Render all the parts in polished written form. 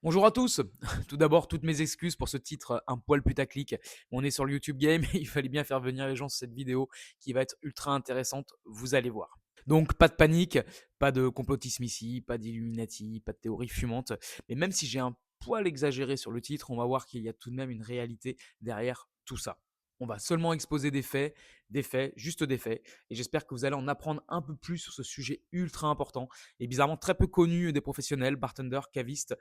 Bonjour à tous. Tout d'abord, toutes mes excuses pour ce titre un poil putaclic. On est sur le YouTube Game et il fallait bien faire venir les gens sur cette vidéo qui va être ultra intéressante, vous allez voir. Donc pas de panique, pas de complotisme ici, pas d'Illuminati, pas de théorie fumante. Mais même si j'ai un poil exagéré sur le titre, on va voir qu'il y a tout de même une réalité derrière tout ça. On va seulement exposer des faits, juste des faits, et j'espère que vous allez en apprendre un peu plus sur ce sujet ultra important et bizarrement très peu connu des professionnels, bartenders, cavistes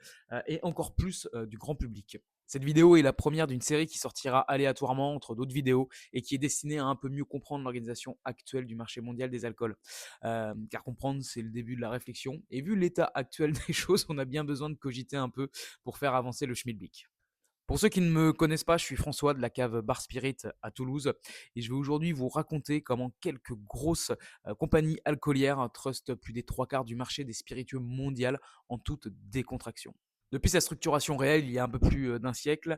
et encore plus du grand public. Cette vidéo est la première d'une série qui sortira aléatoirement entre d'autres vidéos et qui est destinée à un peu mieux comprendre l'organisation actuelle du marché mondial des alcools. Car comprendre, c'est le début de la réflexion. Et vu l'état actuel des choses, on a bien besoin de cogiter un peu pour faire avancer le schmilblick. Pour ceux qui ne me connaissent pas, je suis François de la cave Bar Spirit à Toulouse et je vais aujourd'hui vous raconter comment quelques grosses compagnies alcoolières trustent plus des trois quarts du marché des spiritueux mondial en toute décontraction. Depuis sa structuration réelle, il y a un peu plus d'un siècle,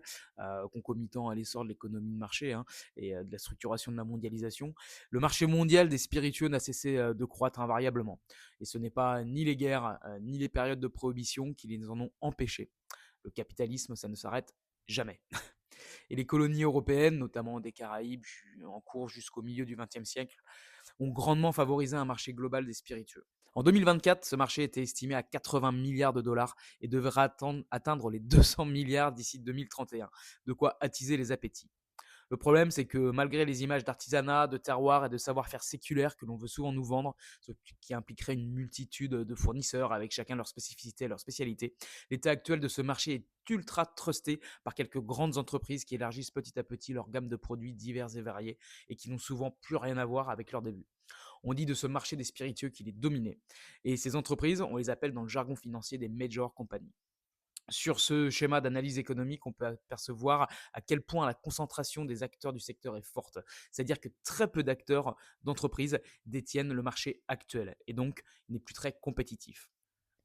concomitant à l'essor de l'économie de marché et de la structuration de la mondialisation, le marché mondial des spiritueux n'a cessé de croître invariablement. Et ce n'est pas ni les guerres, ni les périodes de prohibition qui les en ont empêchés. Le capitalisme, ça ne s'arrête jamais. Et les colonies européennes, notamment des Caraïbes, en cours jusqu'au milieu du XXe siècle, ont grandement favorisé un marché global des spiritueux. En 2024, ce marché était estimé à 80 milliards de dollars et devrait atteindre les 200 milliards d'ici 2031, de quoi attiser les appétits. Le problème, c'est que malgré les images d'artisanat, de terroir et de savoir-faire séculaire que l'on veut souvent nous vendre, ce qui impliquerait une multitude de fournisseurs avec chacun leur spécificité, leur spécialité, l'état actuel de ce marché est ultra trusté par quelques grandes entreprises qui élargissent petit à petit leur gamme de produits divers et variés et qui n'ont souvent plus rien à voir avec leur début. On dit de ce marché des spiritueux qu'il est dominé. Et ces entreprises, on les appelle dans le jargon financier des major companies. Sur ce schéma d'analyse économique, on peut apercevoir à quel point la concentration des acteurs du secteur est forte. C'est-à-dire que très peu d'acteurs d'entreprises détiennent le marché actuel et donc il n'est plus très compétitif.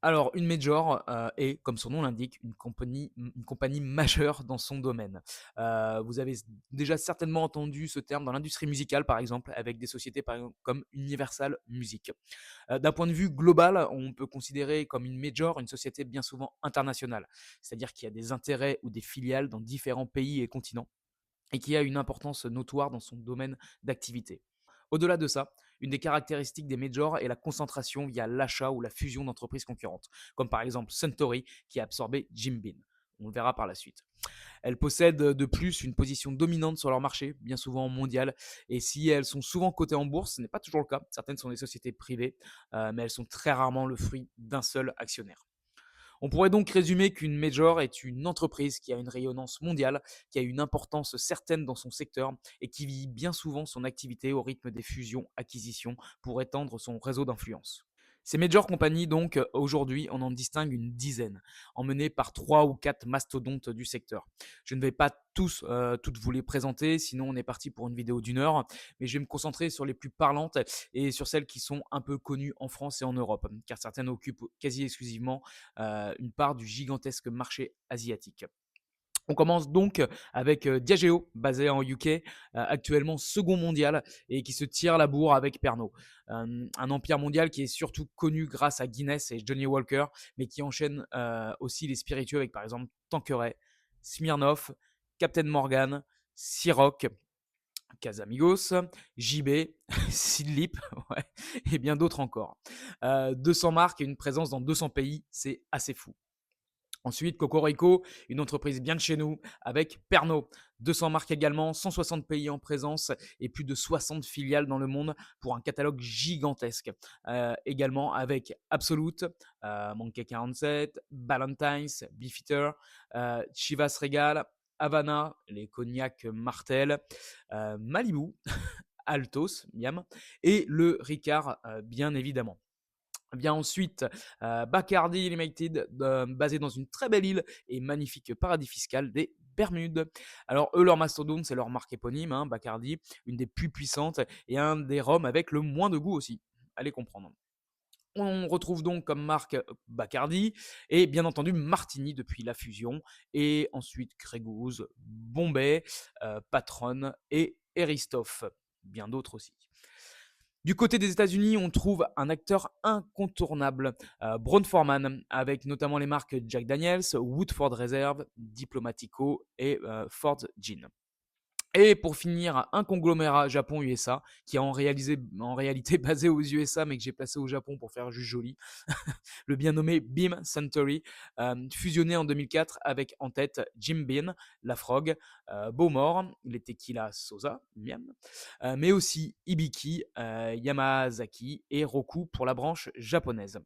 Alors, une major est, comme son nom l'indique, une compagnie majeure dans son domaine. Vous avez déjà certainement entendu ce terme dans l'industrie musicale, par exemple, avec des sociétés par exemple, comme Universal Music. D'un point de vue global, on peut considérer comme une major une société bien souvent internationale, c'est-à-dire qu'il y a des intérêts ou des filiales dans différents pays et continents et qui a une importance notoire dans son domaine d'activité. Au-delà de ça, une des caractéristiques des majors est la concentration via l'achat ou la fusion d'entreprises concurrentes, comme par exemple Suntory qui a absorbé Jim Beam. On le verra par la suite. Elles possèdent de plus une position dominante sur leur marché, bien souvent mondial, et si elles sont souvent cotées en bourse, ce n'est pas toujours le cas, certaines sont des sociétés privées, mais elles sont très rarement le fruit d'un seul actionnaire. On pourrait donc résumer qu'une major est une entreprise qui a une rayonnance mondiale, qui a une importance certaine dans son secteur et qui vit bien souvent son activité au rythme des fusions-acquisitions pour étendre son réseau d'influence. Ces major compagnies, donc, aujourd'hui, on en distingue une dizaine, emmenées par 3 ou 4 mastodontes du secteur. Je ne vais pas toutes vous les présenter, sinon on est parti pour une vidéo d'1 heure, mais je vais me concentrer sur les plus parlantes et sur celles qui sont un peu connues en France et en Europe, car certaines occupent quasi exclusivement une part du gigantesque marché asiatique. On commence donc avec Diageo, basé en UK, actuellement second mondial et qui se tire la bourre avec Pernod. Un empire mondial qui est surtout connu grâce à Guinness et Johnny Walker, mais qui enchaîne aussi les spiritueux avec par exemple Tanqueray, Smirnoff, Captain Morgan, Ciroc, Casamigos, JB, Sidlip, ouais, et bien d'autres encore. 200 marques et une présence dans 200 pays, c'est assez fou. Ensuite, Cocorico, une entreprise bien de chez nous, avec Pernod, 200 marques également, 160 pays en présence et plus de 60 filiales dans le monde pour un catalogue gigantesque. Également avec Absolute, Monkey 47, Ballantines, Beefeater, Chivas Regal, Havana, les cognacs Martel, Malibu, Altos, Miam, et le Ricard, bien évidemment. Bien ensuite, Bacardi Limited, basé dans une très belle île et magnifique paradis fiscal des Bermudes. Alors eux, leur mastodonte, c'est leur marque éponyme, Bacardi, une des plus puissantes et un des rhums avec le moins de goût aussi. Allez comprendre. On retrouve donc comme marque Bacardi et bien entendu Martini depuis la fusion et ensuite Grey Goose, Bombay, Patron et Eristoff. Bien d'autres aussi. Du côté des États-Unis, on trouve un acteur incontournable, Braun Forman, avec notamment les marques Jack Daniels, Woodford Reserve, Diplomatico et Ford Gin. Et pour finir, un conglomérat Japon-USA qui est en réalité basé aux USA mais que j'ai placé au Japon pour faire juste joli. Le bien nommé Beam Suntory, fusionné en 2004 avec en tête Jim Beam, La Frog, Bowmore, les Tequila Sosa, miam, mais aussi Ibiki, Yamazaki et Roku pour la branche japonaise.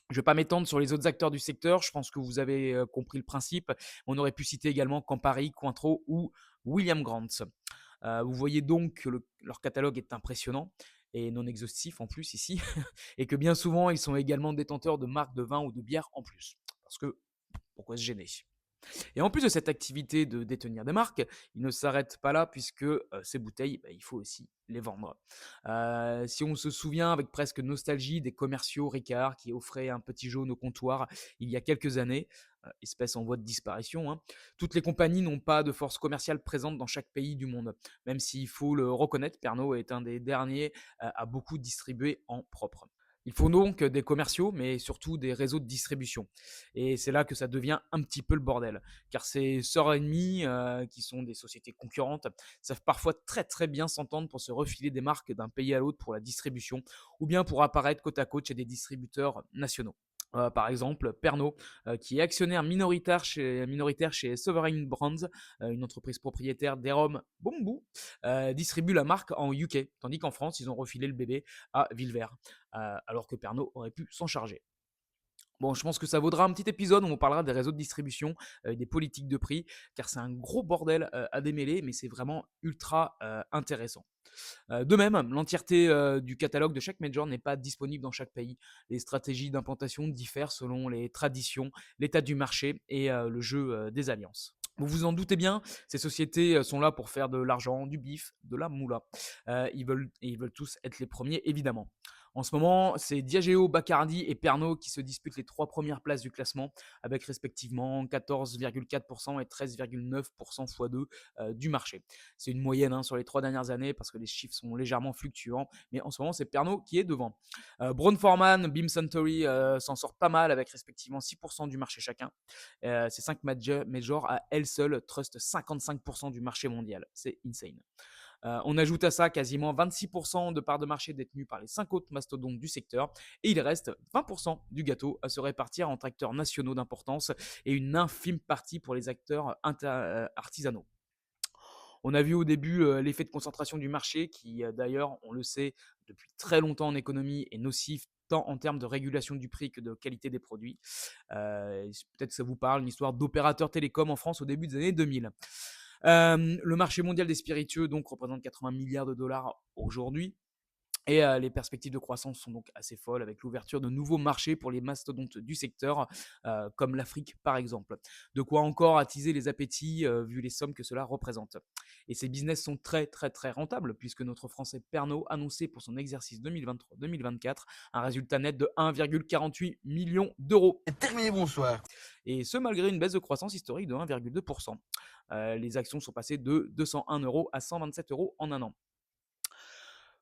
Je ne vais pas m'étendre sur les autres acteurs du secteur, je pense que vous avez compris le principe. On aurait pu citer également Campari, Cointreau ou William Grant. Vous voyez donc que leur catalogue est impressionnant et non exhaustif en plus ici, et que bien souvent ils sont également détenteurs de marques de vin ou de bière en plus. Parce que pourquoi se gêner? Et en plus de cette activité de détenir des marques, il ne s'arrête pas là puisque ces bouteilles, bah, il faut aussi les vendre. Si on se souvient avec presque nostalgie des commerciaux Ricard qui offraient un petit jaune au comptoir il y a quelques années, espèce en voie de disparition, hein, toutes les compagnies n'ont pas de force commerciale présente dans chaque pays du monde. Même s'il faut le reconnaître, Pernod est un des derniers à beaucoup distribuer en propre. Il faut donc des commerciaux, mais surtout des réseaux de distribution. Et c'est là que ça devient un petit peu le bordel. Car ces sœurs ennemies, qui sont des sociétés concurrentes, savent parfois très très bien s'entendre pour se refiler des marques d'un pays à l'autre pour la distribution, ou bien pour apparaître côte à côte chez des distributeurs nationaux. Par exemple, Pernod, qui est actionnaire minoritaire chez Sovereign Brands, une entreprise propriétaire des rhums Bombu, distribue la marque en UK, tandis qu'en France, ils ont refilé le bébé à Villevert, alors que Pernod aurait pu s'en charger. Bon, je pense que ça vaudra un petit épisode où on parlera des réseaux de distribution, des politiques de prix, car c'est un gros bordel à démêler, mais c'est vraiment ultra intéressant. De même, l'entièreté du catalogue de chaque major n'est pas disponible dans chaque pays. Les stratégies d'implantation diffèrent selon les traditions, l'état du marché et le jeu des alliances. Vous vous en doutez bien, ces sociétés sont là pour faire de l'argent, du bif, de la moula. Ils veulent tous être les premiers, évidemment. En ce moment, c'est Diageo, Bacardi et Pernod qui se disputent les 3 premières places du classement, avec respectivement 14,4% et 13,9% x2 du marché. C'est une moyenne sur les 3 dernières années parce que les chiffres sont légèrement fluctuants, mais en ce moment, c'est Pernod qui est devant. Braun Forman, Beam Suntory s'en sortent pas mal avec respectivement 6% du marché chacun. Ces 5 majors à elles seules trustent 55% du marché mondial. C'est insane. On ajoute à ça quasiment 26% de parts de marché détenues par les 5 autres mastodontes du secteur, et il reste 20% du gâteau à se répartir entre acteurs nationaux d'importance et une infime partie pour les acteurs artisanaux. On a vu au début l'effet de concentration du marché qui, d'ailleurs, on le sait depuis très longtemps en économie, est nocif tant en termes de régulation du prix que de qualité des produits. Peut-être que ça vous parle, une histoire d'opérateur télécom en France au début des années 2000. Le marché mondial des spiritueux donc représente 80 milliards de dollars aujourd'hui. Et les perspectives de croissance sont donc assez folles avec l'ouverture de nouveaux marchés pour les mastodontes du secteur, comme l'Afrique par exemple. De quoi encore attiser les appétits vu les sommes que cela représente. Et ces business sont très très très rentables puisque notre français Pernod annonçait pour son exercice 2023-2024 un résultat net de 1,48 million d'euros. C'est terminé, bonsoir. Et ce malgré une baisse de croissance historique de 1,2%. Les actions sont passées de 201 euros à 127 euros en un an.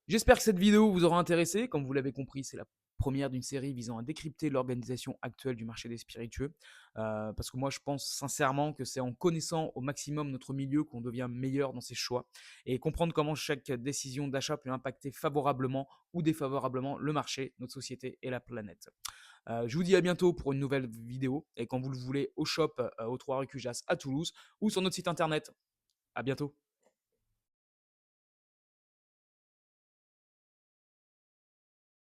J'espère que cette vidéo vous aura intéressé. Comme vous l'avez compris, c'est la première d'une série visant à décrypter l'organisation actuelle du marché des spiritueux. Parce que moi, je pense sincèrement que c'est en connaissant au maximum notre milieu qu'on devient meilleur dans ses choix. Et comprendre comment chaque décision d'achat peut impacter favorablement ou défavorablement le marché, notre société et la planète. Je vous dis à bientôt pour une nouvelle vidéo. Et quand vous le voulez, au shop, au 3 rue Cujas à Toulouse ou sur notre site internet. À bientôt.